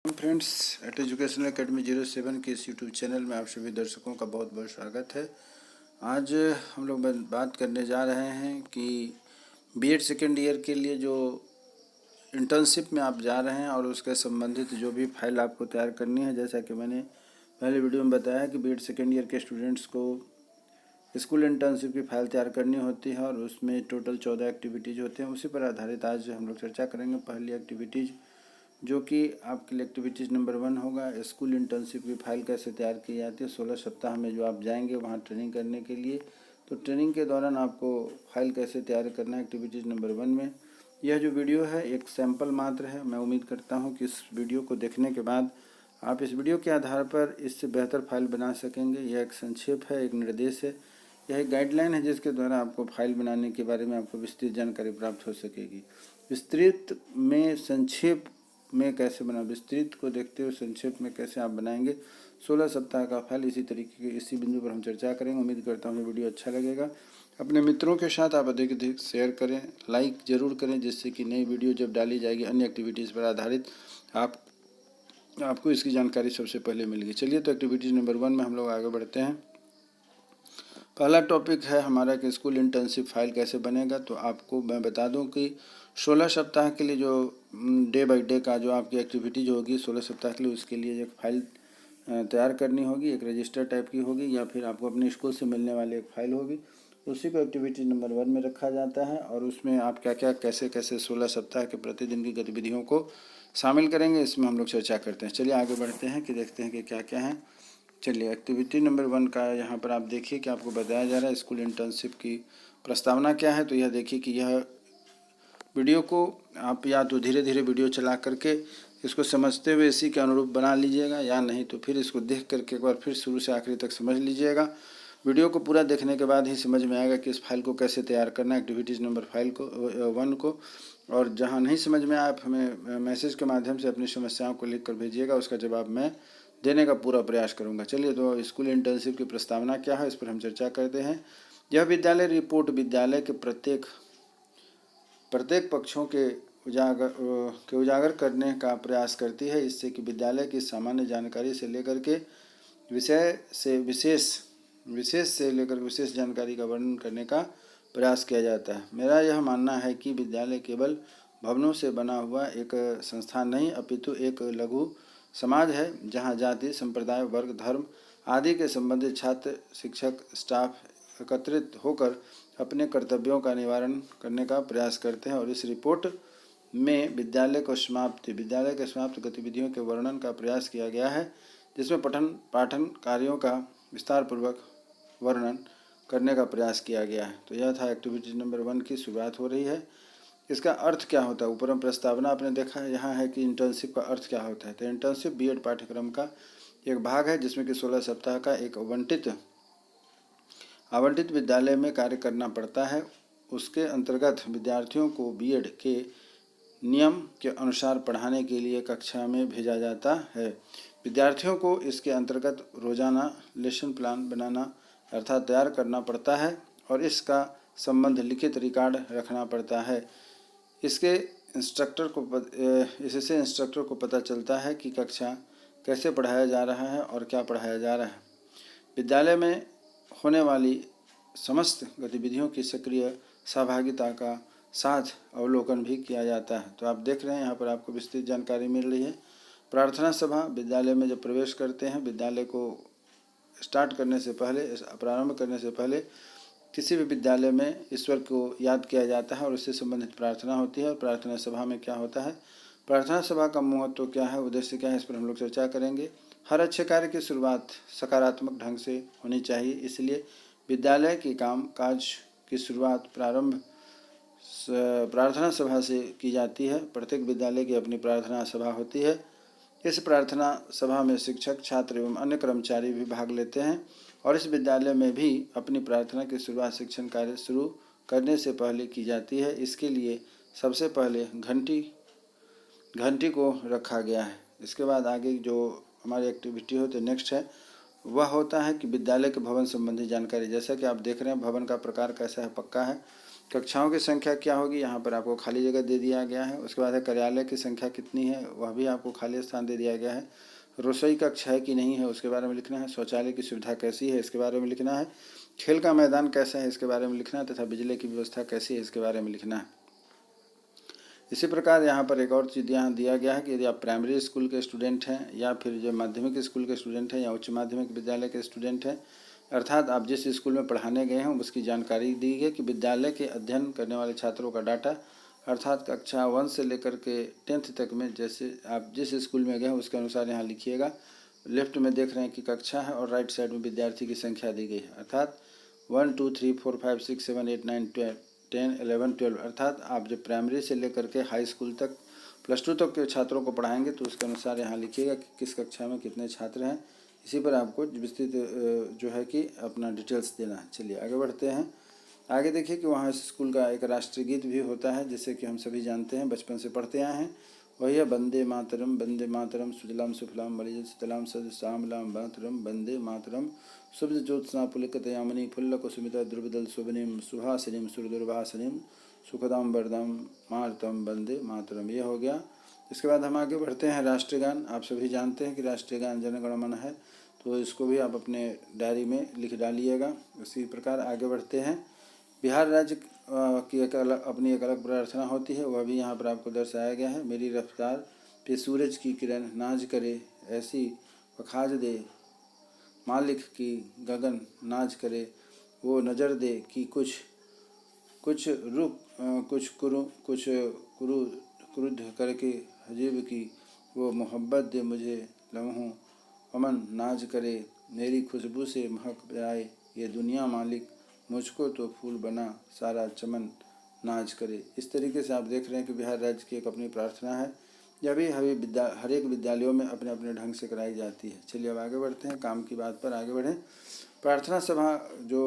Friends, eight educational academy 07 के इस YouTube channel में आप सभी दर्शकों का बहुत बहुत स्वागत है। आज हम लोग बात करने जा रहे हैं कि बीएड सेकेंड ईयर के लिए जो इंटर्नशिप में आप जा रहे हैं और उसके संबंधित जो भी फाइल आपको तैयार करनी है, जैसा कि मैंने पहले वीडियो में बताया कि बीएड सेकेंड ईयर के स्टूडेंट्स को स्कूल इंटर्नशिप की फाइल तैयार करनी होती है और उसमें टोटल 14 एक्टिविटीज़ होते हैं। उसी पर आधारित आज हम लोग चर्चा करेंगे। पहली एक्टिविटीज़ जो कि आपके लिए एक्टिविटीज़ नंबर 1 होगा, स्कूल इंटर्नशिप की फाइल कैसे तैयार की जाती है। 16 सप्ताह में जो आप जाएंगे वहाँ ट्रेनिंग करने के लिए, तो ट्रेनिंग के दौरान आपको फाइल कैसे तैयार करना है एक्टिविटीज़ नंबर 1 में। यह जो वीडियो है एक सैंपल मात्र है। मैं उम्मीद करता हूँ कि इस वीडियो को देखने के बाद आप इस वीडियो के आधार पर इससे बेहतर फाइल बना सकेंगे। यह एक संक्षेप है, एक निर्देश है, यह एक गाइडलाइन है जिसके द्वारा आपको फाइल बनाने के बारे में आपको विस्तृत जानकारी प्राप्त हो सकेगी। विस्तृत में संक्षेप में कैसे बना, विस्तृत को देखते हुए संक्षेप में कैसे आप बनाएंगे 16 सप्ताह का फाइल, इसी तरीके के इसी बिंदु पर हम चर्चा करेंगे। उम्मीद करता हूँ वीडियो अच्छा लगेगा। अपने मित्रों के साथ आप अधिक अधिक शेयर करें, लाइक ज़रूर करें, जिससे कि नई वीडियो जब डाली जाएगी अन्य एक्टिविटीज़ पर आधारित आपको इसकी जानकारी सबसे पहले मिलेगी। चलिए तो एक्टिविटीज़ नंबर 1 में हम लोग आगे बढ़ते हैं। पहला टॉपिक है हमारा कि स्कूल इंटर्नशिप फाइल कैसे बनेगा। तो आपको मैं बता दूं कि 16 सप्ताह के लिए जो डे बाय डे का जो आपकी एक्टिविटी जो होगी 16 सप्ताह के लिए, उसके लिए एक फाइल तैयार करनी होगी। एक रजिस्टर टाइप की होगी या फिर आपको अपने स्कूल से मिलने वाली एक फाइल होगी। उसी को एक्टिविटी नंबर 1 में रखा जाता है और उसमें आप क्या क्या कैसे कैसे 16 सप्ताह के प्रतिदिन की गतिविधियों को शामिल करेंगे, इसमें हम लोग चर्चा करते हैं। चलिए आगे बढ़ते हैं कि देखते हैं कि क्या क्या है। चलिए एक्टिविटी नंबर 1 का यहाँ पर आप देखिए कि आपको बताया जा रहा है स्कूल इंटर्नशिप की प्रस्तावना क्या है। तो यह देखिए कि यह वीडियो को आप या तो धीरे धीरे वीडियो चला करके इसको समझते हुए इसी के अनुरूप बना लीजिएगा, या नहीं तो फिर इसको देख करके एक बार फिर शुरू से आखिरी तक समझ लीजिएगा। वीडियो को पूरा देखने के बाद ही समझ में आएगा कि इस फाइल को कैसे तैयार करना है, एक्टिविटीज़ नंबर 1 को। और जहाँ नहीं समझ में आए आप हमें मैसेज के माध्यम से अपनी समस्याओं को लिख कर भेजिएगा, उसका जवाब मैं देने का पूरा प्रयास करूंगा। चलिए तो स्कूल इंटर्नशिप की प्रस्तावना क्या है इस पर हम चर्चा करते हैं। यह विद्यालय रिपोर्ट विद्यालय के प्रत्येक पक्षों के उजागर करने का प्रयास करती है, इससे कि विद्यालय की सामान्य जानकारी से लेकर के विशेष से लेकर विशेष जानकारी का वर्णन करने का प्रयास किया जाता है। मेरा यह मानना है कि विद्यालय केवल भवनों से बना हुआ एक संस्थान नहीं, अपितु एक लघु समाज है, जहाँ जाति, संप्रदाय, वर्ग, धर्म आदि के संबंधित छात्र, शिक्षक, स्टाफ एकत्रित होकर अपने कर्तव्यों का निवारण करने का प्रयास करते हैं। और इस रिपोर्ट में विद्यालय के समाप्त गतिविधियों के वर्णन का प्रयास किया गया है, जिसमें पठन पाठन कार्यों का विस्तार पूर्वक वर्णन करने का प्रयास किया गया है। तो यह था एक्टिविटी नंबर 1 की शुरुआत हो रही है। इसका अर्थ क्या होता है, ऊपर में प्रस्तावना आपने देखा है, यहाँ है कि इंटर्नशिप का अर्थ क्या होता है। तो इंटर्नशिप बीएड पाठ्यक्रम का एक भाग है जिसमें कि 16 सप्ताह का एक आवंटित विद्यालय में कार्य करना पड़ता है। उसके अंतर्गत विद्यार्थियों को बीएड के नियम के अनुसार पढ़ाने के लिए कक्षा में भेजा जाता है। विद्यार्थियों को इसके अंतर्गत रोजाना लेसन प्लान बनाना अर्थात तैयार करना पड़ता है और इसका संबंध लिखित रिकॉर्ड रखना पड़ता है। इससे इंस्ट्रक्टर को पता चलता है कि कक्षा कैसे पढ़ाया जा रहा है और क्या पढ़ाया जा रहा है। विद्यालय में होने वाली समस्त गतिविधियों की सक्रिय सहभागिता का साथ अवलोकन भी किया जाता है। तो आप देख रहे हैं यहाँ पर आपको विस्तृत जानकारी मिल रही है। प्रार्थना सभा, विद्यालय में जब प्रवेश करते हैं, विद्यालय को प्रारंभ करने से पहले किसी भी विद्यालय में ईश्वर को याद किया जाता है और उससे संबंधित प्रार्थना होती है। और प्रार्थना सभा में क्या होता है, प्रार्थना सभा का महत्व क्या है, उद्देश्य क्या है, इस पर हम लोग चर्चा करेंगे। हर अच्छे कार्य की शुरुआत सकारात्मक ढंग से होनी चाहिए, इसलिए विद्यालय के काम काज की शुरुआत प्रार्थना सभा से की जाती है। प्रत्येक विद्यालय की अपनी प्रार्थना सभा होती है। इस प्रार्थना सभा में शिक्षक, छात्र एवं अन्य कर्मचारी भी भाग लेते हैं और इस विद्यालय में भी अपनी प्रार्थना की शुरुआत शिक्षण कार्य शुरू करने से पहले की जाती है। इसके लिए सबसे पहले घंटी को रखा गया है। इसके बाद आगे जो हमारी एक्टिविटी होती है नेक्स्ट है, वह होता है कि विद्यालय के भवन संबंधी जानकारी। जैसा कि आप देख रहे हैं भवन का प्रकार कैसा है, पक्का है, कक्षाओं की संख्या क्या होगी, यहाँ पर आपको खाली जगह दे दिया गया है। उसके बाद है कार्यालय की संख्या कितनी है, वह भी आपको खाली स्थान दे दिया गया है। रसोई कक्ष है कि नहीं है, उसके बारे में लिखना है। शौचालय की सुविधा कैसी है, इसके बारे में लिखना है। खेल का मैदान कैसा है, इसके बारे में लिखना है। तथा बिजली की व्यवस्था कैसी है, इसके बारे में लिखना है। इसी प्रकार यहाँ पर एक और चीज़ यहाँ दिया गया है कि यदि आप प्राइमरी स्कूल के स्टूडेंट हैं या फिर जो माध्यमिक स्कूल के स्टूडेंट हैं या उच्च माध्यमिक विद्यालय के स्टूडेंट हैं, अर्थात आप जिस स्कूल में पढ़ाने गए हैं उसकी जानकारी दी गई कि विद्यालय के अध्ययन करने वाले छात्रों का डाटा, अर्थात कक्षा 1 से लेकर के 10th तक में जैसे आप जिस स्कूल में गए हैं उसके अनुसार यहाँ लिखिएगा। लेफ्ट में देख रहे हैं कि कक्षा है और राइट साइड में विद्यार्थी की संख्या दी गई है, अर्थात 1 2 3 4 5 6 7 8 9 10 11 12, अर्थात आप जब प्राइमरी से लेकर के हाई स्कूल तक +2 तक के छात्रों को पढ़ाएंगे तो उसके अनुसार यहाँ लिखिएगा कि किस कक्षा में कितने छात्र हैं। इसी पर आपको विस्तृत जो है कि अपना डिटेल्स देना है। चलिए आगे बढ़ते हैं। आगे देखिए कि वहाँ इस स्कूल का एक राष्ट्रीय गीत भी होता है, जिसे कि हम सभी जानते हैं, बचपन से पढ़ते आए हैं। वही है वंदे मातरम सुजलाम सुफलाम मलियज शीतलाम सद श्यामलाम मातरम वंदे मातरम शुभ ज्योत्सना पुलकितयामिनी फुल्लकुसुमिता द्रुवदल शोभनीम सुहासिनीम सुरदुर्वासिनीम सुखदाम वरदाम मातरम वंदे मातरम। ये हो गया। इसके बाद हम आगे बढ़ते हैं। राष्ट्रगान आप सभी जानते हैं कि राष्ट्रीय गान जन गण मन है, तो इसको भी आप अपने डायरी में लिख डालिएगा। उसी प्रकार आगे बढ़ते हैं। बिहार राज्य की अपनी एक अलग प्रार्थना होती है, वह भी यहाँ पर आपको दर्शाया गया है। मेरी रफ्तार पे सूरज की किरण नाज करे, ऐसी वखाज दे मालिक की गगन नाज करे, वो नज़र दे कि कुछ रुक कुछ क्रुद्ध करके हजीब की, वो मोहब्बत दे मुझे लम्हों अमन नाज करे, मेरी खुशबू से महक जाए ये दुनिया मालिक, मुझको तो फूल बना सारा चमन नाज करे। इस तरीके से आप देख रहे हैं कि बिहार राज्य की एक अपनी प्रार्थना है। यह भी हर एक विद्यालयों में अपने अपने ढंग से कराई जाती है। चलिए अब आगे बढ़ते हैं, काम की बात पर आगे बढ़ें। प्रार्थना सभा जो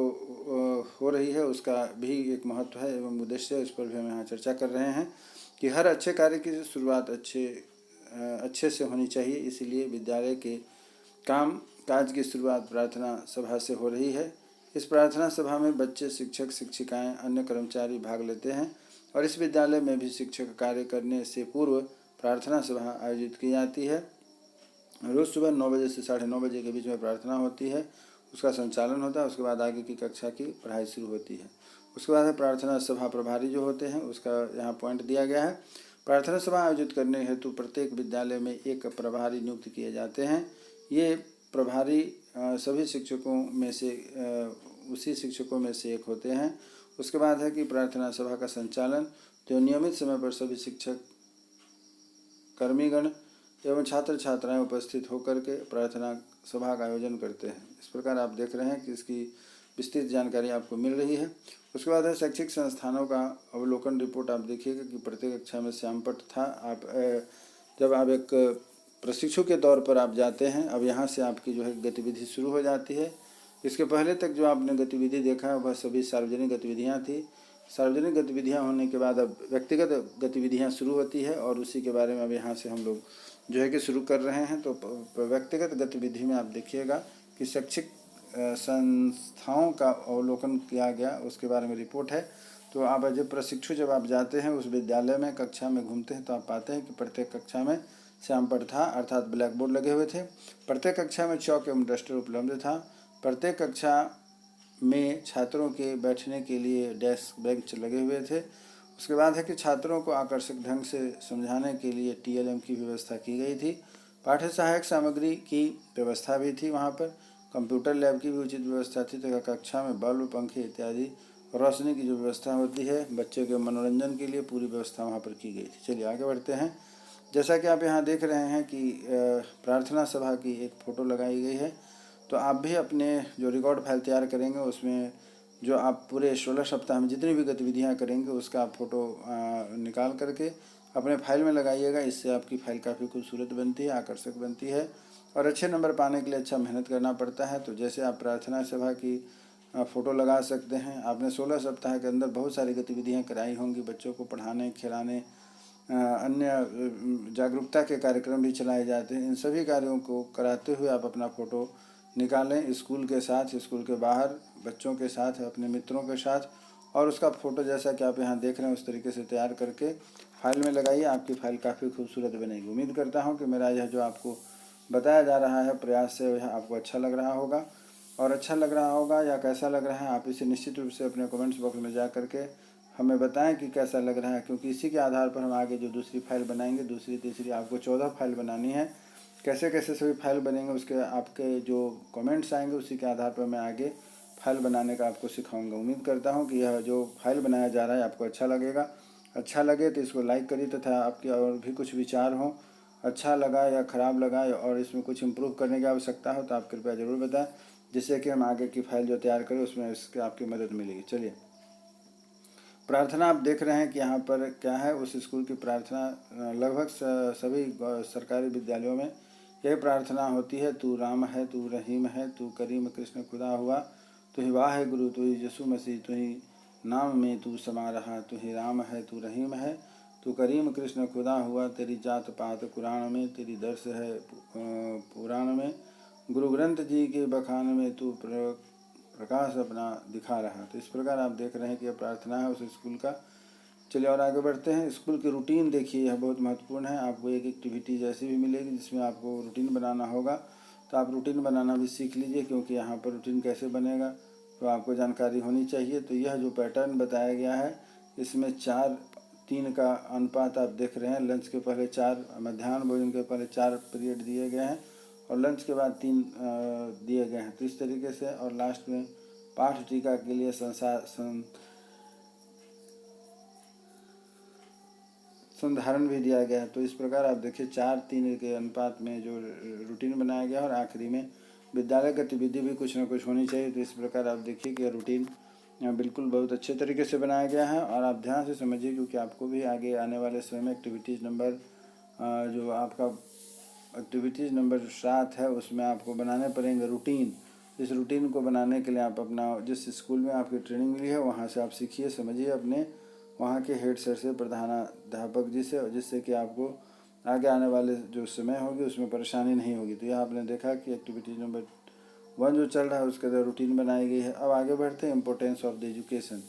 हो रही है उसका भी एक महत्व है एवं उद्देश्य है, उस पर भी हम यहाँ चर्चा कर रहे हैं कि हर अच्छे कार्य की शुरुआत अच्छे से होनी चाहिए। इसीलिए विद्यालय के काम काज की शुरुआत प्रार्थना सभा से हो रही है। इस प्रार्थना सभा में बच्चे, शिक्षक, शिक्षिकाएं, अन्य कर्मचारी भाग लेते हैं और इस विद्यालय में भी शिक्षक कार्य करने से पूर्व प्रार्थना सभा आयोजित की जाती है। रोज़ सुबह 9 बजे से 9:30 बजे के बीच में प्रार्थना होती है, उसका संचालन होता है। उसके बाद आगे की कक्षा की पढ़ाई शुरू होती है। उसके बाद है प्रार्थना सभा प्रभारी जो होते हैं, उसका यहाँ पॉइंट दिया गया है। प्रार्थना सभा आयोजित करने हेतु प्रत्येक विद्यालय में एक प्रभारी नियुक्त किए जाते हैं। ये प्रभारी सभी शिक्षकों में से उसी शिक्षकों में से एक होते हैं। उसके बाद है कि प्रार्थना सभा का संचालन जो नियमित समय पर सभी शिक्षक, कर्मीगण एवं छात्र छात्राएं उपस्थित होकर के प्रार्थना सभा का आयोजन करते हैं। इस प्रकार आप देख रहे हैं कि इसकी विस्तृत जानकारी आपको मिल रही है। उसके बाद है शैक्षिक संस्थानों का अवलोकन रिपोर्ट। आप देखिएगा कि प्रत्येक कक्षा में श्यामपट्ट था। आप जब आप एक प्रशिक्षु के तौर पर आप जाते हैं, अब यहाँ से आपकी जो है गतिविधि शुरू हो जाती है। इसके पहले तक जो आपने गतिविधि देखा वह सभी सार्वजनिक गतिविधियाँ थी। सार्वजनिक गतिविधियाँ होने के बाद अब व्यक्तिगत गतिविधियाँ शुरू होती है और उसी के बारे में अब यहाँ से हम लोग जो है कि शुरू कर रहे हैं। तो व्यक्तिगत गतिविधि में आप देखिएगा कि शैक्षिक संस्थाओं का अवलोकन किया गया, उसके बारे में रिपोर्ट है। तो आप जब प्रशिक्षु जब आप जाते हैं उस विद्यालय में कक्षा में घूमते हैं तो आप पाते हैं कि प्रत्येक कक्षा में श्यामपट्ट था, अर्थात ब्लैक बोर्ड लगे हुए थे। प्रत्येक कक्षा में चौक एवं डस्टर उपलब्ध था। प्रत्येक कक्षा में छात्रों के बैठने के लिए डेस्क बेंच लगे हुए थे। उसके बाद है कि छात्रों को आकर्षक ढंग से समझाने के लिए TLM की व्यवस्था की गई थी। पाठ्य सहायक सामग्री की व्यवस्था भी थी। वहाँ पर कंप्यूटर लैब की भी उचित व्यवस्था थी तथा कक्षा में बल्ब, पंखे इत्यादि रोशनी की जो व्यवस्था होती है बच्चों के मनोरंजन के लिए पूरी व्यवस्था वहाँ पर की गई थी। चलिए आगे बढ़ते हैं। जैसा कि आप यहाँ देख रहे हैं कि प्रार्थना सभा की एक फ़ोटो लगाई गई है। तो आप भी अपने जो रिकॉर्ड फाइल तैयार करेंगे उसमें जो आप पूरे 16 सप्ताह में जितनी भी गतिविधियाँ करेंगे उसका आप फ़ोटो निकाल करके अपने फाइल में लगाइएगा। इससे आपकी फाइल काफ़ी खूबसूरत बनती है, आकर्षक बनती है और अच्छे नंबर पाने के लिए अच्छा मेहनत करना पड़ता है। तो जैसे आप प्रार्थना सभा की फ़ोटो लगा सकते हैं। आपने 16 सप्ताह के अंदर बहुत सारी गतिविधियाँ कराई होंगी, बच्चों को पढ़ाने, खिलाने, अन्य जागरूकता के कार्यक्रम भी चलाए जाते हैं। इन सभी कार्यों को कराते हुए आप अपना फ़ोटो निकालें स्कूल के साथ, स्कूल के बाहर, बच्चों के साथ, अपने मित्रों के साथ और उसका फ़ोटो जैसा कि आप यहाँ देख रहे हैं उस तरीके से तैयार करके फाइल में लगाइए। आपकी फ़ाइल काफ़ी खूबसूरत बनेगी। उम्मीद करता हूँ कि मेरा यह जो आपको बताया जा रहा है प्रयास से यह आपको अच्छा लग रहा होगा। और अच्छा लग रहा होगा या कैसा लग रहा है आप इसे निश्चित रूप से अपने कमेंट्स बॉक्स में जा करके हमें बताएं कि कैसा लग रहा है, क्योंकि इसी के आधार पर हम आगे जो दूसरी फाइल बनाएंगे, दूसरी तीसरी आपको 14 फाइल बनानी है। कैसे कैसे सभी फाइल बनेंगे उसके आपके जो कमेंट्स आएंगे उसी के आधार पर मैं आगे फाइल बनाने का आपको सिखाऊंगा। उम्मीद करता हूं कि यह जो फाइल बनाया जा रहा है आपको अच्छा लगेगा। अच्छा लगे तो इसको लाइक करिए, तथा आपके और भी कुछ विचार हों, अच्छा लगा या ख़राब लगा और इसमें कुछ इम्प्रूव करने की आवश्यकता हो तो आप कृपया ज़रूर बताएं, जिससे कि हम आगे की फाइल जो तैयार करें उसमें इसकी आपकी मदद मिलेगी। चलिए, प्रार्थना आप देख रहे हैं कि यहाँ पर क्या है, उस स्कूल की प्रार्थना लगभग सभी सरकारी विद्यालयों में यही प्रार्थना होती है। तू राम है, तू रहीम है, तू करीम कृष्ण खुदा हुआ, तू ही वाहे गुरु, तू ही यीशु मसीह, तू ही नाम में तू समा रहा, तू ही राम है, तू रहीम है, तू करीम कृष्ण खुदा हुआ, तेरी जात पात कुरान में, तेरी दर्श है पुराण में, गुरु ग्रंथ जी के बखान में तू प्रकाश अपना दिखा रहा। तो इस प्रकार आप देख रहे हैं कि यह प्रार्थना है उस स्कूल का। चलिए और आगे बढ़ते हैं। स्कूल की रूटीन देखिए, यह बहुत महत्वपूर्ण है। आपको एक एक्टिविटीज़ ऐसी भी मिलेगी जिसमें आपको रूटीन बनाना होगा, तो आप रूटीन बनाना भी सीख लीजिए, क्योंकि यहाँ पर रूटीन कैसे बनेगा तो आपको जानकारी होनी चाहिए। तो यह जो पैटर्न बताया गया है इसमें 4-3 का अनुपात आप देख रहे हैं। लंच के पहले 4, मध्याह्न भोजन के पहले 4 पीरियड दिए गए हैं और लंच के बाद 3 दिए गए हैं। तो इस तरीके से, और लास्ट में पाठ टीका के लिए संधारण भी दिया गया है। तो इस प्रकार आप देखिए 4-3 के अनुपात में जो रूटीन बनाया गया है, और आखिरी में विद्यालय गतिविधि भी कुछ ना कुछ होनी चाहिए। तो इस प्रकार आप देखिए कि रूटीन बिल्कुल बहुत अच्छे तरीके से बनाया गया है। और आप ध्यान से समझिए, क्योंकि आपको भी आगे आने वाले समय में एक्टिविटीज़ नंबर जो आपका एक्टिविटीज़ नंबर 7 है उसमें आपको बनाने पड़ेंगे रूटीन। इस रूटीन को बनाने के लिए आप अपना जिस स्कूल में आपकी ट्रेनिंग मिली है वहाँ से आप सीखिए, समझिए, अपने वहाँ के हेड सर से, प्रधानाध्यापक जी से, जिससे कि आपको आगे आने वाले जो समय होगी उसमें परेशानी नहीं होगी। तो यह आपने देखा कि एक्टिविटी नंबर 1 जो चल रहा है उसके अंदर रूटीन बनाई गई है। अब आगे बढ़ते हैं इम्पोर्टेंस ऑफ द एजुकेशन।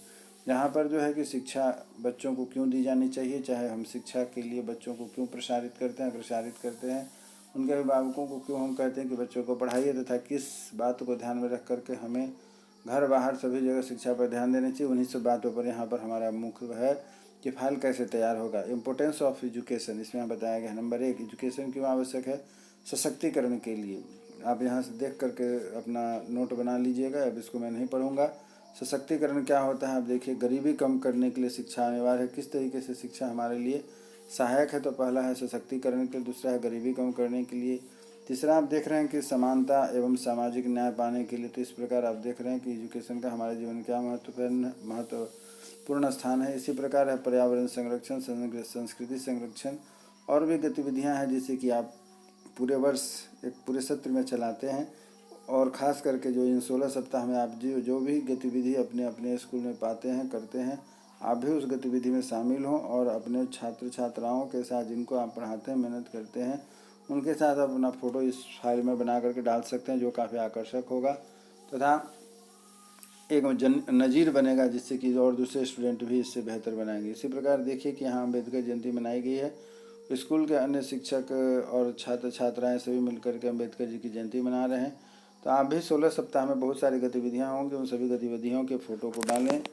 यहाँ पर जो है कि शिक्षा बच्चों को क्यों दी जानी चाहिए, चाहे हम शिक्षा के लिए बच्चों को क्यों प्रसारित करते हैं, अग्रसारित करते हैं, उनके अभिभावकों को क्यों हम कहते हैं कि बच्चों को पढ़ाइए, तथा किस बात को ध्यान में रख करके हमें घर बाहर सभी जगह शिक्षा पर ध्यान देना चाहिए, उन्हीं सब बातों पर यहाँ पर हमारा मुख्य है कि फाइल कैसे तैयार होगा। इम्पोर्टेंस ऑफ एजुकेशन इसमें बताया गया है। नंबर 1, एजुकेशन क्यों आवश्यक है, सशक्तिकरण के लिए। आप यहाँ से देख करके अपना नोट बना लीजिएगा, अब इसको मैं नहीं पढ़ूंगा। सशक्तिकरण क्या होता है आप देखिए, गरीबी कम करने के लिए शिक्षा अनिवार्य है। किस तरीके से शिक्षा हमारे लिए सहायक है, तो पहला है सशक्तिकरण के लिए, दूसरा है गरीबी कम करने के लिए, तीसरा आप देख रहे हैं कि समानता एवं सामाजिक न्याय पाने के लिए। तो इस प्रकार आप देख रहे हैं कि एजुकेशन का हमारे जीवन में क्या महत्वपूर्ण स्थान है। इसी प्रकार है पर्यावरण संरक्षण, संस्कृति संरक्षण, और भी गतिविधियां हैं जिससे कि आप पूरे वर्ष एक पूरे सत्र में चलाते हैं। और ख़ास करके जो इन 16 सप्ताह में आप जो भी गतिविधि अपने अपने स्कूल में पाते हैं, करते हैं, आप भी उस गतिविधि में शामिल हों और अपने छात्र छात्राओं के साथ जिनको आप पढ़ाते हैं, मेहनत करते हैं, उनके साथ आप अपना फ़ोटो इस फाइल में बना करके डाल सकते हैं, जो काफ़ी आकर्षक होगा तथा एक नज़ीर बनेगा, जिससे कि और दूसरे स्टूडेंट भी इससे बेहतर बनाएंगे। इसी प्रकार देखिए कि यहाँ अम्बेडकर जयंती मनाई गई है। स्कूल के अन्य शिक्षक और छात्र छात्राएँ सभी मिलकर के अम्बेडकर जी की जयंती मना रहे हैं। तो आप भी 16 सप्ताह में बहुत सारी गतिविधियाँ होंगी, उन सभी गतिविधियों के फ़ोटो को डालें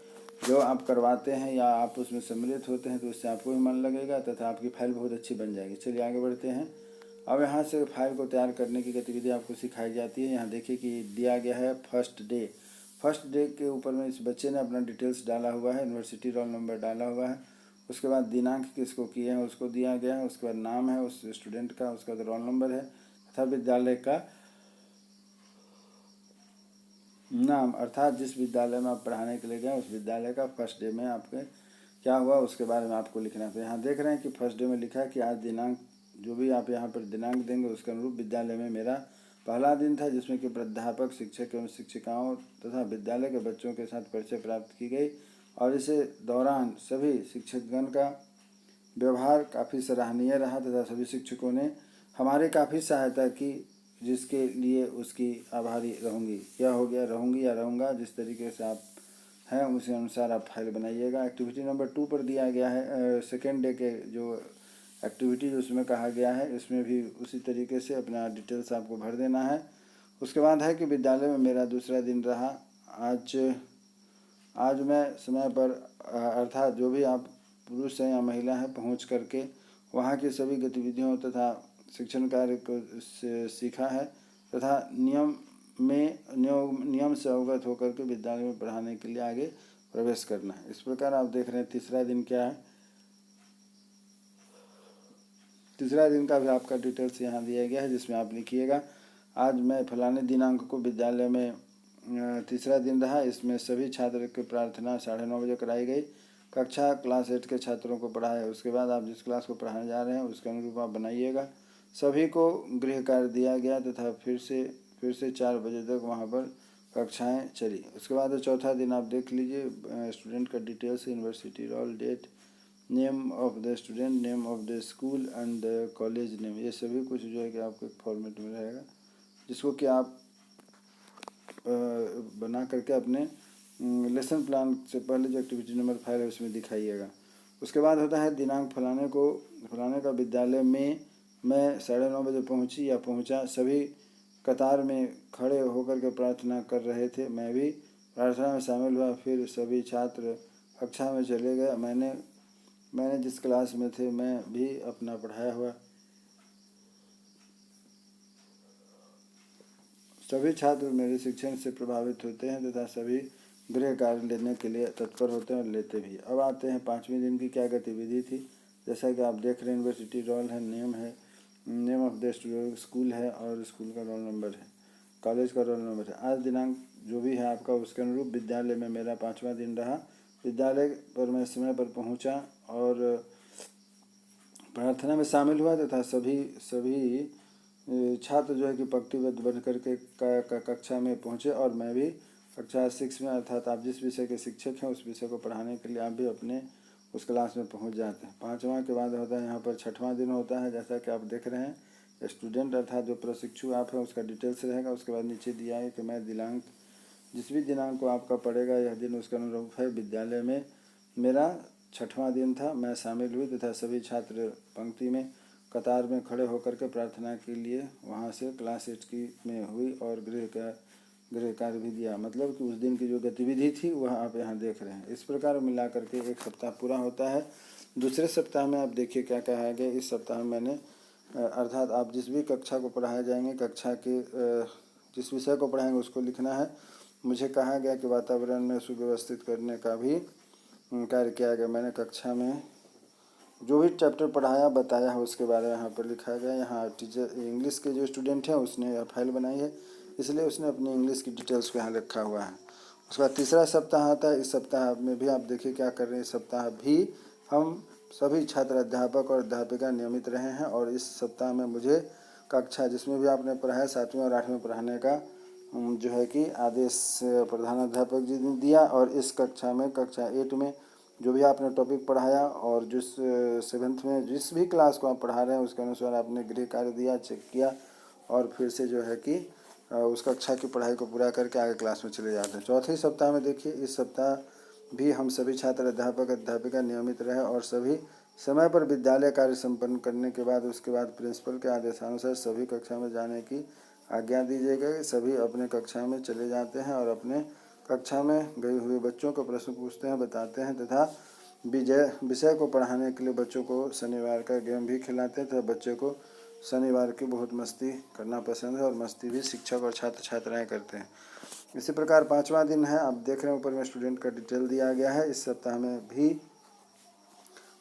जो आप करवाते हैं या आप उसमें सम्मिलित होते हैं, तो इससे आपको भी मन लगेगा तथा आपकी फाइल बहुत अच्छी बन जाएगी। चलिए आगे बढ़ते हैं। अब यहाँ से फाइल को तैयार करने की गतिविधि आपको सिखाई जाती है। यहाँ देखिए कि दिया गया है फर्स्ट डे। फर्स्ट डे के ऊपर में इस बच्चे ने अपना डिटेल्स डाला हुआ है, यूनिवर्सिटी रोल नंबर डाला हुआ है, उसके बाद दिनांक किसको किए हैं उसको दिया गया है, उसके बाद नाम है उस स्टूडेंट का, उसका रोल नंबर है तथा विद्यालय का नाम, अर्थात जिस विद्यालय में आप पढ़ाने के लिए गए उस विद्यालय का फर्स्ट डे में आपके क्या हुआ उसके बारे में आपको लिखना है। तो यहाँ देख रहे हैं कि फर्स्ट डे में लिखा है कि आज दिनांक, जो भी आप यहाँ पर दिनांक देंगे उसके अनुरूप विद्यालय में मेरा पहला दिन था, जिसमें कि प्राध्यापक, शिक्षक एवं शिक्षिकाओं तथा विद्यालय के बच्चों के साथ परिचय प्राप्त की गई। और इसे दौरान सभी शिक्षकगण का व्यवहार काफ़ी सराहनीय रहा तथा सभी शिक्षकों ने हमारी काफ़ी सहायता की, जिसके लिए उसकी आभारी रहूँगी। क्या हो गया, रहूँगी या रहूँगा, जिस तरीके से आप है उसी अनुसार आप फाइल बनाइएगा। एक्टिविटी नंबर 2 पर दिया गया है सेकेंड डे के जो एक्टिविटी उसमें कहा गया है, इसमें भी उसी तरीके से अपना डिटेल्स आपको भर देना है। उसके बाद है कि विद्यालय में मेरा दूसरा दिन रहा। आज मैं समय पर अर्थात जो भी आप पुरुष हैं या महिला हैं पहुंच करके वहां की सभी गतिविधियों तथा शिक्षण कार्य को सीखा है तथा नियम से अवगत होकर के विद्यालय में पढ़ाने के लिए आगे प्रवेश करना है। इस प्रकार आप देख रहे हैं तीसरा दिन क्या है। तीसरा दिन का भी आपका डिटेल्स यहाँ दिया गया है, जिसमें आप लिखिएगा आज मैं फलाने दिनांक को विद्यालय में तीसरा दिन रहा। इसमें सभी छात्र की प्रार्थना 9:30 बजे कराई गई। कक्षा क्लास 8 के छात्रों को पढ़ाया। उसके बाद आप जिस क्लास को पढ़ाने जा रहे हैं उसके अनुरूप आप बनाइएगा। सभी को गृह कार्य दिया गया तथा फिर से 4 बजे तक वहाँ पर कक्षाएं चली। उसके बाद चौथा दिन आप देख लीजिए, स्टूडेंट का details, university roll, date, name of the student, name of the school and the college name, ये सभी कुछ जो है कि आपको एक फॉर्मेट में रहेगा, जिसको कि आप बना करके अपने लेसन प्लान से पहले जो एक्टिविटी नंबर 5 है उसमें दिखाइएगा। उसके बाद होता है दिनांक फलाने का विद्यालय में मैं 9:30 बजे पहुंची या पहुंचा। सभी कतार में खड़े होकर के प्रार्थना कर रहे थे। मैं भी प्रार्थना में शामिल हुआ। फिर सभी छात्र कक्षा में चले गए। मैंने जिस क्लास में थे मैं भी अपना पढ़ाया हुआ। सभी छात्र मेरे शिक्षण से प्रभावित होते हैं तथा सभी गृह कार्य लेने के लिए तत्पर होते हैं और लेते भी। अब आते हैं 5वें दिन की क्या गतिविधि थी। जैसा कि आप देख रहे हैं यूनिवर्सिटी रोल है, name of the student, school है और स्कूल का रोल नंबर है, कॉलेज का रोल नंबर है। आज दिनांक जो भी है आपका उसके अनुरूप विद्यालय में मेरा 5वां दिन रहा। विद्यालय पर मैं समय पर पहुंचा और प्रार्थना में शामिल हुआ तथा सभी छात्र जो है कि पंक्तिबद्ध बन करके कक्षा में पहुंचे और मैं भी कक्षा 6 में, अर्थात आप जिस विषय के शिक्षक हैं उस विषय को पढ़ाने के लिए आप भी अपने उस क्लास में पहुंच जाते हैं। 5वां के बाद होता है यहाँ पर 6वां दिन होता है। जैसा कि आप देख रहे हैं स्टूडेंट अर्थात जो प्रशिक्षु आप हैं उसका डिटेल्स रहेगा। उसके बाद नीचे दिया है कि मैं जिस भी दिनांक को आपका पड़ेगा यह दिन उसका अनुरूप है। विद्यालय में मेरा 6वां दिन था। मैं शामिल हुई तथा सभी छात्र पंक्ति में कतार में खड़े होकर के प्रार्थना के लिए वहाँ से क्लास 8 की में हुई और गृह कार्य भी दिया। मतलब कि उस दिन की जो गतिविधि थी वह आप यहाँ देख रहे हैं। इस प्रकार मिला करके एक सप्ताह पूरा होता है। दूसरे सप्ताह में आप देखिए क्या कहा गया। इस सप्ताह में मैंने अर्थात आप जिस भी कक्षा को पढ़ाए जाएंगे, कक्षा के जिस विषय को पढ़ाएंगे उसको लिखना है। मुझे कहा गया कि वातावरण में सुव्यवस्थित करने का भी कार्य किया गया। मैंने कक्षा में जो भी चैप्टर पढ़ाया बताया है उसके बारे में यहाँ पर लिखा गया। यहाँ टीचर इंग्लिश के जो स्टूडेंट हैं उसने यह फाइल बनाई है, इसलिए उसने अपनी इंग्लिश की डिटेल्स को यहाँ लिखा हुआ है। उसके बाद तीसरा सप्ताह आता है। इस सप्ताह में भी आप देखिए क्या कर रहे हैं। इस सप्ताह भी हम सभी छात्र अध्यापक और अध्यापिका नियमित रहे हैं और इस सप्ताह में मुझे कक्षा जिसमें भी आपने पढ़ाया 7वीं और 8वीं पढ़ाने का जो है कि आदेश प्रधानाध्यापक जी ने दिया और इस कक्षा में कक्षा 8 में जो भी आपने टॉपिक पढ़ाया और जिस 7th में जिस भी क्लास को आप पढ़ा रहे हैं उसके अनुसार आपने गृह कार्य दिया, चेक किया और फिर से जो है कि उस कक्षा की पढ़ाई को पूरा करके आगे क्लास में चले जाते हैं। चौथे सप्ताह में देखिए, इस सप्ताह भी हम सभी छात्र अध्यापक अध्यापिका नियमित रहे और सभी समय पर विद्यालय कार्य संपन्न करने के बाद उसके बाद प्रिंसिपल के आदेशानुसार सभी कक्षा में जाने की आज्ञा दी गई। सभी अपने कक्षा में चले जाते हैं और अपने कक्षा में गए हुए बच्चों को प्रश्न पूछते हैं, बताते हैं तथा विषय को पढ़ाने के लिए बच्चों को शनिवार का गेम भी खिलाते हैं तथा बच्चों को शनिवार की बहुत मस्ती करना पसंद है और मस्ती भी शिक्षक और छात्र छात्राएं करते हैं। इसी प्रकार 5वां दिन है। आप देख रहे हैं ऊपर में स्टूडेंट का डिटेल दिया गया है। इस सप्ताह में भी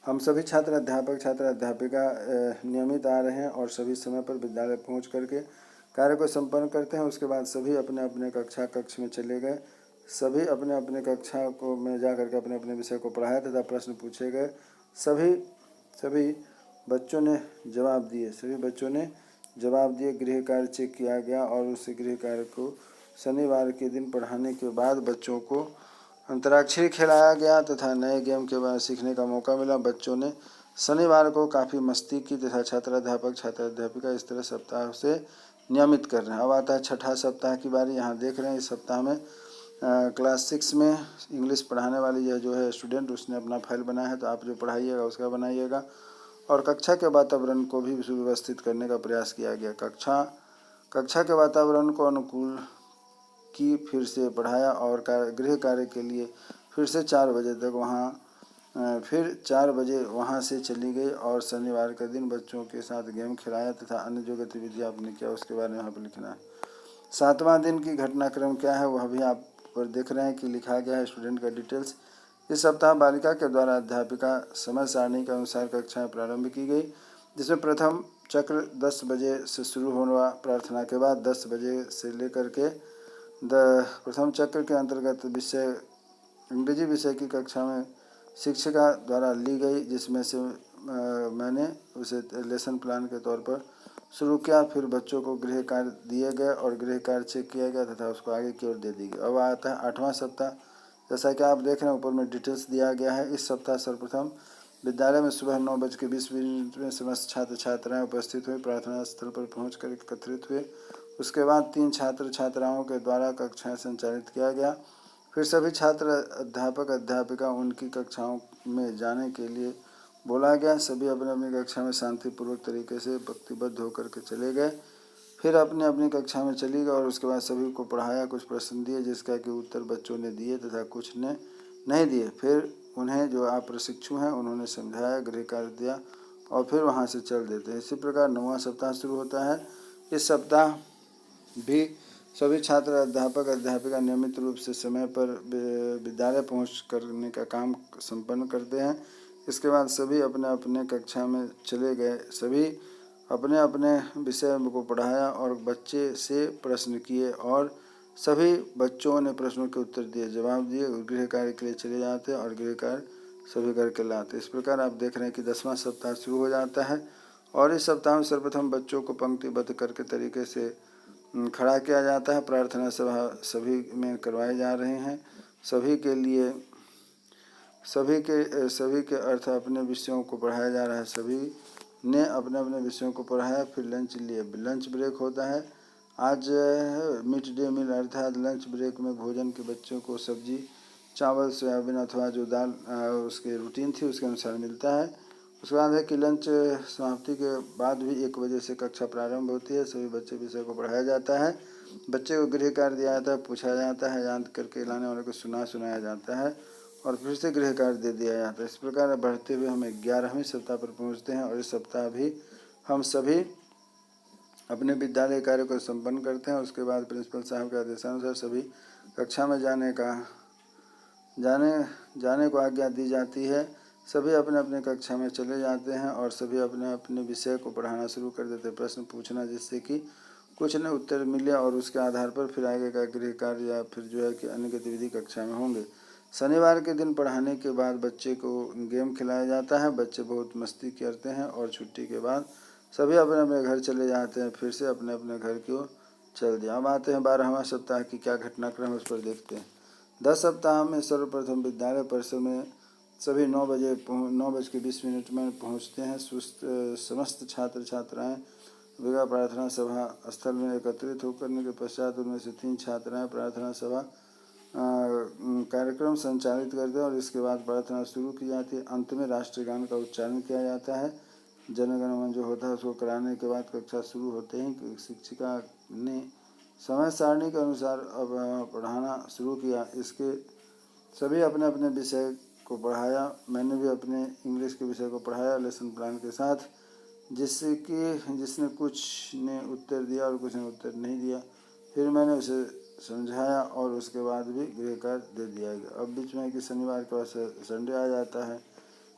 हम सभी छात्र अध्यापिका नियमित आ रहे हैं और सभी समय पर विद्यालय पहुँच करके कार्य को संपन्न करते हैं। उसके बाद सभी अपने अपने कक्ष में चले गए। सभी अपने अपने कक्षा को में जा करके अपने अपने विषय को पढ़ाया तथा प्रश्न पूछे गए। सभी बच्चों ने जवाब दिए। गृह कार्य चेक किया गया और उस गृह कार्य को शनिवार के दिन पढ़ाने के बाद बच्चों को अंतराक्षरी खिलाया गया तथा नए गेम के बारे में सीखने का मौका मिला। बच्चों ने शनिवार को काफ़ी मस्ती की तथा छात्र अध्यापिका इस तरह सप्ताह से नियमित कर रहे हैं। अब आता है 6ठा सप्ताह की बारी। यहाँ देख रहे हैं इस सप्ताह में क्लास 6 में इंग्लिश पढ़ाने वाली यह जो है स्टूडेंट, उसने अपना फाइल बनाया है, तो आप जो पढ़ाइएगा उसका बनाइएगा। और कक्षा के वातावरण को भी सुव्यवस्थित करने का प्रयास किया गया। कक्षा के वातावरण को अनुकूल की फिर से पढ़ाया और गृह कार्य के लिए फिर से 4 बजे तक फिर 4 बजे वहाँ से चली गई और शनिवार के दिन बच्चों के साथ गेम खिलाया तथा अन्य जो गतिविधि आपने किया उसके बारे में यहाँ पर लिखना है। 7वां दिन की घटनाक्रम क्या है वह भी आप पर देख रहे हैं कि लिखा गया है स्टूडेंट का डिटेल्स। इस सप्ताह बालिका के द्वारा अध्यापिका समय सारणी के अनुसार कक्षाएं प्रारंभ की गई, जिसमें प्रथम चक्र 10 बजे से शुरू होना, प्रार्थना के बाद 10 बजे से लेकर के प्रथम चक्र के अंतर्गत विषय अंग्रेजी विषय की कक्षा में शिक्षिका द्वारा ली गई, जिसमें से मैंने उसे लेसन प्लान के तौर पर शुरू किया। फिर बच्चों को गृह कार्य दिए गए और गृह कार्य चेक किया गया तथा उसको आगे की ओर दे दी गई। अब आता है 8वां सप्ताह। जैसा कि आप देख रहे हैं ऊपर में डिटेल्स दिया गया है। इस सप्ताह सर्वप्रथम विद्यालय में सुबह 9:20 में समस्त छात्र छात्राएँ उपस्थित हुए, प्रार्थना स्थल पर पहुँच कर एकत्रित हुए। उसके बाद 3 छात्र छात्राओं के द्वारा कक्षाएं संचालित किया गया। फिर सभी छात्र अध्यापक अध्यापिका उनकी कक्षाओं में जाने के लिए बोला गया। सभी अपने अपनी कक्षा में शांतिपूर्वक तरीके से पंक्तिबद्ध होकर के चले गए। फिर अपने अपनी कक्षा में चली गए और उसके बाद सभी को पढ़ाया, कुछ प्रश्न दिए जिसका कि उत्तर बच्चों ने दिए तथा कुछ ने नहीं दिए। फिर उन्हें जो आप प्रशिक्षु हैं उन्होंने समझाया, गृह कार्य दिया और फिर वहाँ से चल देते हैं। इसी प्रकार 9वां सप्ताह शुरू होता है। इस सप्ताह भी सभी छात्र अध्यापक अध्यापिका नियमित रूप से समय पर विद्यालय पहुँच करने का काम संपन्न करते हैं। इसके बाद सभी अपने अपने कक्षा में चले गए। सभी अपने अपने विषय को पढ़ाया और बच्चे से प्रश्न किए और सभी बच्चों ने प्रश्नों के उत्तर दिए, जवाब दिए, गृह कार्य के लिए चले जाते और गृह कार्य सभी करके लाते। इस प्रकार आप देख रहे हैं कि 10वां सप्ताह शुरू हो जाता है और इस सप्ताह में सर्वप्रथम बच्चों को पंक्तिबद्ध करके तरीके से खड़ा किया जाता है। प्रार्थना सभा सभी में करवाए जा रहे हैं। सभी के अर्थ अपने विषयों को पढ़ाया जा रहा है। सभी ने अपने अपने विषयों को पढ़ाया। फिर लंच लिए, लंच ब्रेक होता है। आज मिड डे मील अर्थात लंच ब्रेक में भोजन के बच्चों को सब्जी, चावल, सोयाबीन अथवा जो दाल उसके रूटीन थी उसके अनुसार मिलता है। उसके बाद है कि लंच समाप्ति के बाद भी 1 बजे से कक्षा प्रारंभ होती है। सभी बच्चे विषय को पढ़ाया जाता है। बच्चे को गृह कार्य दिया जाता है, पूछा जाता है, याद करके लाने वाले को सुनाया जाता है और फिर से गृह कार्य दे दिया जाता है। इस प्रकार बढ़ते हुए हम 11वें सप्ताह पर पहुंचते हैं और इस सप्ताह भी हम सभी अपने विद्यालय कार्य को संपन्न करते हैं। उसके बाद प्रिंसिपल साहब के आदेशानुसार सभी कक्षा में जाने को आज्ञा दी जाती है। सभी अपने अपने कक्षा में चले जाते हैं और सभी अपने अपने विषय को पढ़ाना शुरू कर देते हैं, प्रश्न पूछना, जिससे कि कुछ न उत्तर मिले और उसके आधार पर फिर आगे का गृह कार्य या फिर जो है कि अन्य गतिविधि कक्षा में होंगे। शनिवार के दिन पढ़ाने के बाद बच्चे को गेम खिलाया जाता है। बच्चे बहुत मस्ती करते हैं और छुट्टी के बाद सभी अपने अपने घर चले जाते हैं। फिर से अपने अपने घर की ओर चल दिया। अब आते हैं 12वां सप्ताह की क्या घटनाक्रम है उस पर देखते हैं। 10 सप्ताह में सर्वप्रथम विद्यालय परिसर में सभी 9:20 में पहुंचते हैं। समस्त छात्र छात्राएं विवाह प्रार्थना सभा स्थल में एकत्रित होकर के पश्चात उनमें से 3 छात्राएं प्रार्थना सभा कार्यक्रम संचालित करते हैं और इसके बाद प्रार्थना शुरू की जाती है। अंत में राष्ट्रीय गान का उच्चारण किया जाता है। जनगण मन जो होता है उसको कराने के बाद कक्षा शुरू होते हैं। शिक्षिका ने समय सारणी के अनुसार अब पढ़ाना शुरू किया। इसके सभी अपने अपने विषय को पढ़ाया। मैंने भी अपने इंग्लिश के विषय को पढ़ाया लेसन प्लान के साथ, जिसने कुछ ने उत्तर दिया और कुछ ने उत्तर नहीं दिया। फिर मैंने उसे समझाया और उसके बाद भी गृह कार्य दे दिया गया। अब बीच में कि शनिवार के बाद संडे आ जाता है।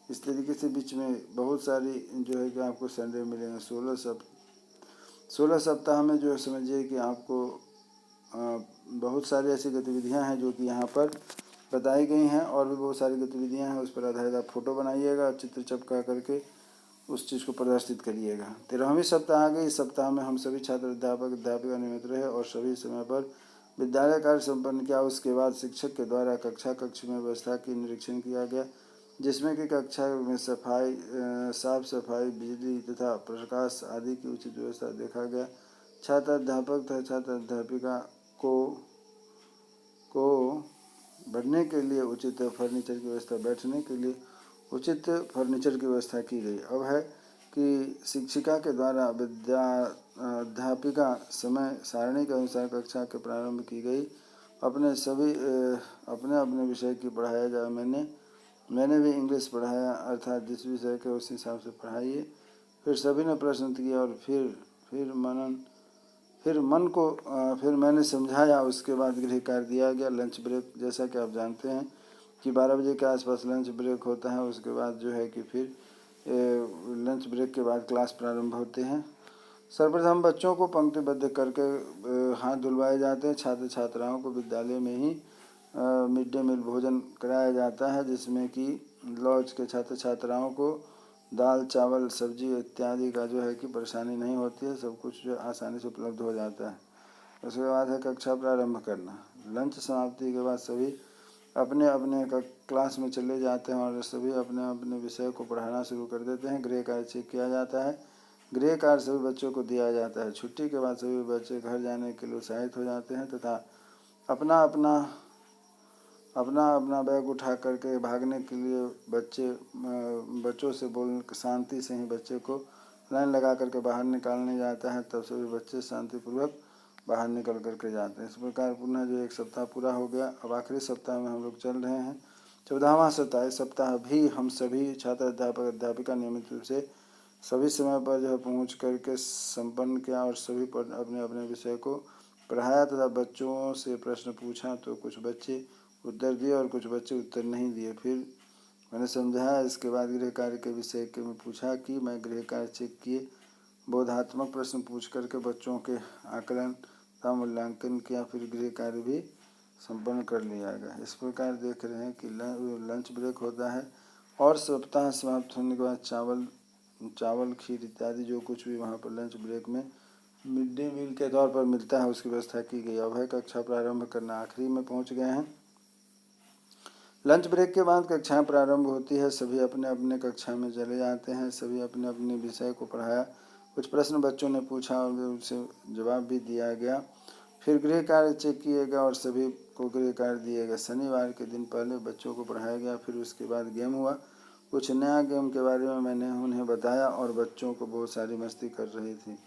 इस तरीके से बीच में बहुत सारी जो है कि आपको संडे मिलेंगे। 16 सप्ताह में जो है समझिए कि आपको बहुत सारी ऐसी गतिविधियां हैं जो कि यहाँ पर बताई गई हैं और भी बहुत सारी गतिविधियां हैं। उस पर आधारित आप फोटो बनाइएगा, चित्र चिपका करके उस चीज़ को प्रदर्शित करिएगा। 13वीं सप्ताह आ गई। इस सप्ताह में हम सभी छात्र अध्यापक अध्यापिका नियमित रहे और सभी समय पर विद्यालय कार्य संपन्न किया। उसके बाद शिक्षक के द्वारा कक्ष में व्यवस्था की निरीक्षण किया गया, जिसमें कि कक्षा में साफ सफाई, बिजली तथा प्रकाश आदि की उचित व्यवस्था देखा गया। छात्र अध्यापक तथा छात्र अध्यापिका को को बढ़ने के लिए उचित फर्नीचर की व्यवस्था, बैठने के लिए उचित फर्नीचर की व्यवस्था की गई। अब है कि शिक्षिका के द्वारा अध्यापिका समय सारणी के अनुसार कक्षा के प्रारंभ की गई। अपने अपने विषय की पढ़ाया जाए। मैंने भी इंग्लिश पढ़ाया, अर्थात जिस विषय के उस हिसाब से पढ़ाइए। फिर सभी ने प्रश्न किया और फिर मैंने समझाया। उसके बाद गृह कार्य दिया गया। लंच ब्रेक, जैसा कि आप जानते हैं कि 12 बजे के आसपास लंच ब्रेक होता है। उसके बाद जो है कि फिर लंच ब्रेक के बाद क्लास प्रारंभ होते हैं। सर्वप्रथम बच्चों को पंक्तिबद्ध करके हाथ धुलवाए जाते हैं। छात्र छात्राओं को विद्यालय में ही मिड डे मील भोजन कराया जाता है, जिसमें कि लॉज के छात्र छात्राओं को दाल चावल सब्जी इत्यादि का जो है कि परेशानी नहीं होती है। सब कुछ जो आसानी से उपलब्ध हो जाता है। उसके बाद है कक्षा प्रारंभ करना। लंच समाप्ति के बाद सभी अपने अपने क्लास में चले जाते हैं और सभी अपने अपने विषय को पढ़ाना शुरू कर देते हैं। गृह कार्य चेक किया जाता है। गृह कार्य सभी बच्चों को दिया जाता है। छुट्टी के बाद सभी बच्चे घर जाने के लिए उत्साहित हो जाते हैं तथा अपना अपना बैग उठा करके भागने के लिए बच्चों से शांति से ही बच्चे को लाइन लगा करके बाहर निकालने जाता है। तब सभी बच्चे शांतिपूर्वक बाहर निकल करके जाते हैं। इस प्रकार पुनः जो एक सप्ताह पूरा हो गया। अब आखिरी सप्ताह में हम लोग चल रहे हैं। 14वां सप्ताह। इस सप्ताह भी हम सभी छात्र अध्यापक अध्यापिका नियमित रूप से सभी समय पर जो है पहुँच करके संपन्न किया और सभी पर अपने अपने विषय को पढ़ाया तथा बच्चों से प्रश्न पूछा। तो कुछ बच्चे उत्तर दिए और कुछ बच्चे उत्तर नहीं दिए। फिर मैंने समझाया। इसके बाद गृह कार्य के विषय के में पूछा कि मैं गृह कार्य चेक किए, बोधात्मक प्रश्न पूछ करके बच्चों के आकलन का मूल्यांकन किया। फिर गृह कार्य भी संपन्न कर लिया गया। इस प्रकार देख रहे हैं कि लंच ब्रेक होता है और सप्ताह समाप्त होने के बाद चावल खीर इत्यादि जो कुछ भी वहाँ पर लंच ब्रेक में मिड डे मील के तौर पर मिलता है उसकी व्यवस्था की गई। अब है कक्षा प्रारंभ करना। आखिरी में पहुँच गए हैं। लंच ब्रेक के बाद कक्षाएं प्रारंभ होती है। सभी अपने अपने कक्षा में चले जाते हैं। सभी अपने अपने विषय को पढ़ाया। कुछ प्रश्न बच्चों ने पूछा और उनसे जवाब भी दिया गया। फिर गृह कार्य चेक किए गए और सभी को गृह कार्य दिए गए। शनिवार के दिन पहले बच्चों को पढ़ाया गया। फिर उसके बाद गेम हुआ। कुछ नया गेम के बारे में मैंने उन्हें बताया और बच्चों को बहुत सारी मस्ती कर रही थी।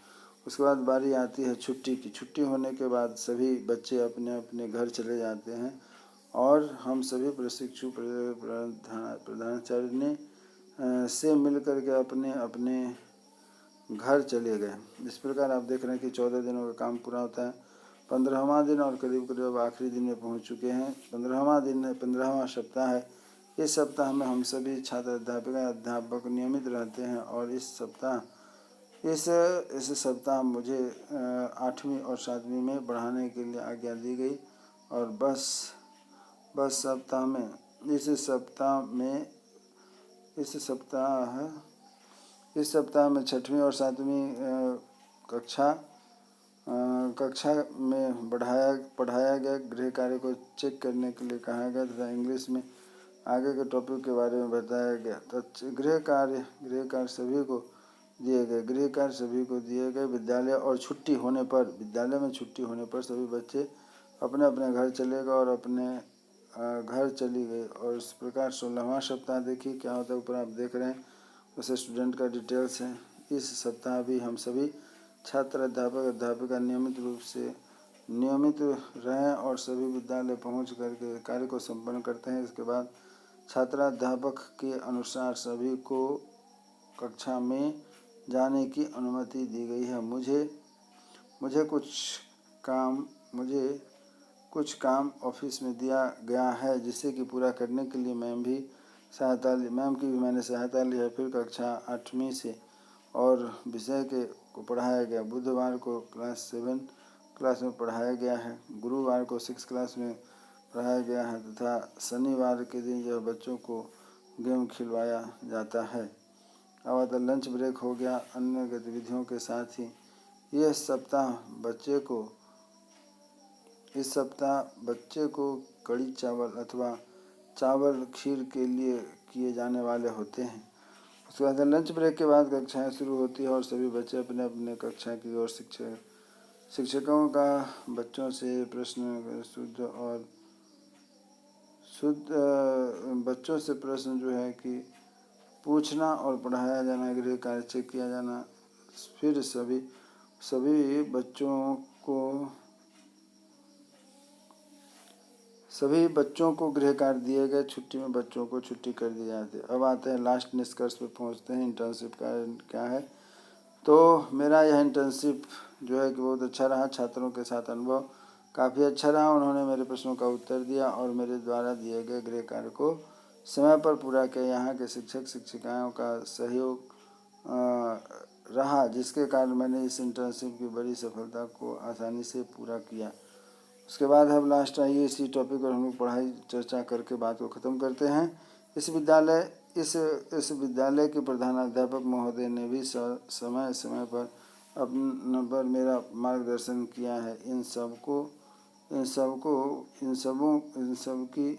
उसके बाद बारी आती है छुट्टी की। छुट्टी होने के बाद सभी बच्चे अपने अपने घर चले जाते हैं और हम सभी प्रशिक्षु प्रधानाचार्य ने से मिल कर के अपने अपने घर चले गए। इस प्रकार आप देख रहे हैं कि 14 दिनों का काम पूरा होता है। 15वां दिन और करीब करीब आखिरी दिन में पहुंच चुके हैं। 15वां सप्ताह है। इस सप्ताह में हम सभी छात्र अध्यापक नियमित रहते हैं और इस सप्ताह मुझे 8वीं और 7वीं में पढ़ाने के लिए आज्ञा दी गई और इस सप्ताह में 6वीं और 7वीं कक्षा में पढ़ाया गया। गृह कार्य को चेक करने के लिए कहा गया तथा इंग्लिश में आगे के टॉपिक के बारे में बताया गया। तो गृह कार्य सभी को दिए गए। विद्यालय में छुट्टी होने पर सभी बच्चे अपने अपने घर चले गए और अपने घर चली गई। और इस प्रकार 16वां सप्ताह देखिए क्या होता है। ऊपर आप देख रहे हैं उसे स्टूडेंट का डिटेल्स है। इस सप्ताह भी हम सभी छात्र अध्यापक अध्यापिका नियमित रहें और सभी विद्यालय पहुंच करके कार्य को संपन्न करते हैं। इसके बाद छात्राध्यापक के अनुसार सभी को कक्षा में जाने की अनुमति दी गई है। मुझे कुछ काम ऑफिस में दिया गया है जिसे कि पूरा करने के लिए मैम की भी मैंने सहायता ली है। फिर कक्षा 8वीं से और विषय को पढ़ाया गया। बुधवार को क्लास 7 क्लास में पढ़ाया गया है। गुरुवार को 6 क्लास में पढ़ाया गया है तथा शनिवार के दिन जो बच्चों को गेम खिलवाया जाता है। अब लंच ब्रेक हो गया। अन्य गतिविधियों के साथ ही इस सप्ताह बच्चे को कड़ी चावल अथवा चावल खीर के लिए किए जाने वाले होते हैं। उसके बाद लंच ब्रेक के बाद कक्षाएं शुरू होती है और सभी बच्चे अपने अपने कक्षा की ओर शिक्षकों का बच्चों से प्रश्न शुद्ध और बच्चों से प्रश्न जो है कि पूछना और पढ़ाया जाना, गृह कार्य चेक किया जाना। फिर सभी बच्चों को गृह कार्य दिए गए, छुट्टी में बच्चों को छुट्टी कर दी जाती है। अब आते हैं लास्ट निष्कर्ष पे पहुंचते हैं, इंटर्नशिप का क्या है। तो मेरा यह इंटर्नशिप जो है कि बहुत अच्छा रहा। छात्रों के साथ अनुभव काफ़ी अच्छा रहा। उन्होंने मेरे प्रश्नों का उत्तर दिया और मेरे द्वारा दिए गए गृह कार्य को समय पर पूरा किया। यहाँ के शिक्षक शिक्षिकाओं का सहयोग रहा, जिसके कारण मैंने इस इंटर्नशिप की बड़ी सफलता को आसानी से पूरा किया। उसके बाद अब लास्ट आइए इसी टॉपिक पर हम लोग पढ़ाई चर्चा करके बात को ख़त्म करते हैं। इस विद्यालय के प्रधानाध्यापक महोदय ने भी समय समय पर पर मेरा मार्गदर्शन किया है। इन सब की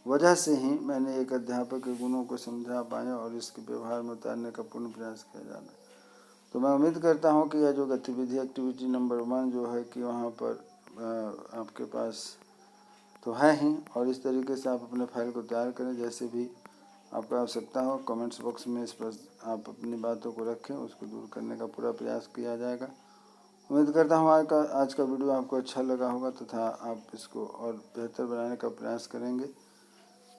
वजह से ही मैंने एक अध्यापक के गुणों को समझा पाया और इसके व्यवहार में उतारने का पूर्ण प्रयास किया जाना। तो मैं उम्मीद करता हूँ कि यह जो गतिविधि एक्टिविटी नंबर 1 जो है कि वहाँ पर आपके पास तो है ही, और इस तरीके से आप अपने फाइल को तैयार करें। जैसे भी आपको आवश्यकता हो कमेंट्स बॉक्स में इस पर आप अपनी बातों को रखें, उसको दूर करने का पूरा प्रयास किया जाएगा। उम्मीद करता हूँ आज का वीडियो आपको अच्छा लगा होगा तथा आप इसको और बेहतर बनाने का प्रयास करेंगे।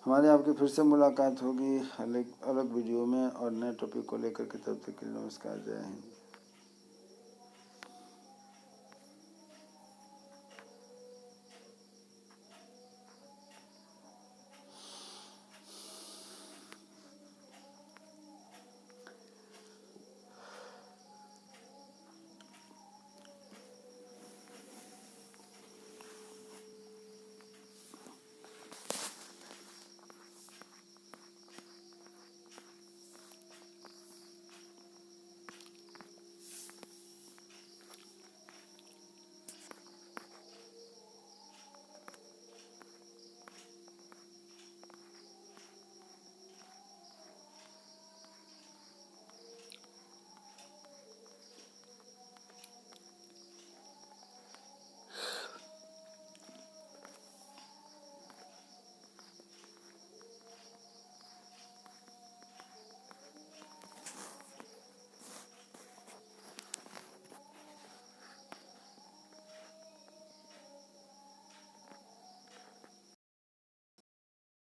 हमारी आपकी फिर से मुलाकात होगी अलग वीडियो में और नए टॉपिक को लेकर के। तब तक के लिए नमस्कार, जय हिंद।